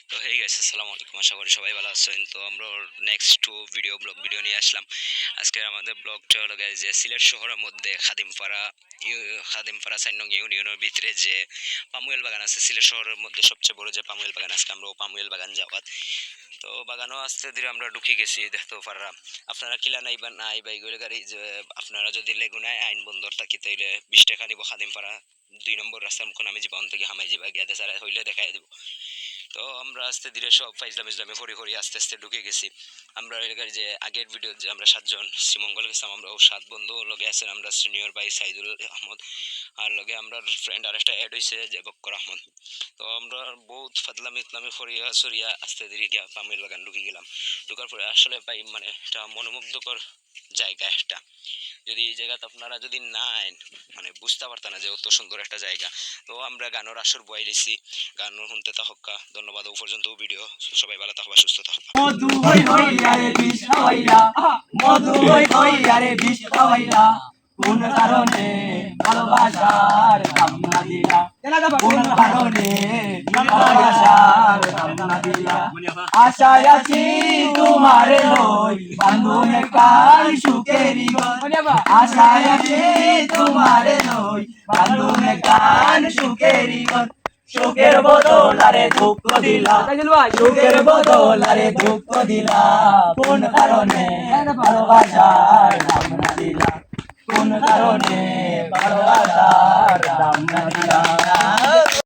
তো hey guys, আসসালামু আলাইকুম। আশা করি সবাই ভালো আছেন। তো আমরা নেক্সট ব্লগ ভিডিও নিয়ে আসলাম। আজকে আমাদের ব্লগটা হলো গাইস যে সিলেট শহরের মধ্যে খাদিমপাড়া ৪ নং ইউনিয়নের ভিতরে যে পামুয়েল বাগান আছে, সিলেট শহরের মধ্যে সবচেয়ে বড় যে পামুয়েল বাগান, আজকে আমরা পামুয়েল বাগান যাওয়াত। তো বাগানও আস্তে ধীরে আমরা ঢুকে গেছি, দেখতেও পারলাম। আপনারা কিলা নাই বা নাই বা এগুলো গাড়ি যে আপনারা যদি লেগুনায় আইন বন্দর থাকি তাইলে ২০ টাকা নিব। খাদিমপাড়া ২ নম্বর রাস্তার মুখ আমি জীবন থেকে হামাই যাবা গিয়া দেশারা হইলে দেখাই দিব। তো আমরা আস্তে ধীরে সব ফাইজলামি ফরি আস্তে আস্তে ঢুকে গেছি। আমরা এলাকার যে আগের ভিডিও যে আমরা ৭ জন শ্রীমঙ্গল গেছিলাম, আমরা ৭ বন্ধু লগে আছেন। আমরা সিনিয়র ভাই সাইদুল আহমদ, আর লগে আমরা ফ্রেন্ড আর একটা অ্যাড হয়েছে যে বক্কর আহমদ। তো আমরা বহুত ফাতলামি ইতলামি ফরিয়া সরিয়া আস্তে ধীরে গিয়া পামির বাগান ঢুকে গেলাম। ঢুকার পরে আসলে ভাই মানে একটা মনোমুগ্ধকর জায়গা একটা। যদি এই জায়গাতে আপনারা যদি না আইন মানে বুঝতে পারতেন না যে অত সুন্দর একটা জায়গা। তো আমরা গানোর আসর বয় লিছি, গান শুনতে থাকা। ধন্যবাদ। ও পর্যন্ত ভিডিও। সবাই ভালো থাকবা, সুস্থ থাকবা। মধু হই হই আরে বিষ খাওয়াইলা, মধু হই হই আরে বিষ খাওয়াইলা, কোন কারণে ভালোবাসার দাম না দিলা, কোন কারণে ভালোবাসার দাম না দিলা। আশায় আছি তোমারে লই বান্ধনে কাল সুখেরি গন, আশায় আছি তোমারে লই বান্ধনে কাল সুখেরি গন। সুখের বদল আরে দুঃখ দিলা, সুখের বদল আরে দুঃখ দিলা, কোন কারণে ভালোবাসার দাম না দিলা, কোন কারণে ভালোবাসার দাম না দিলা।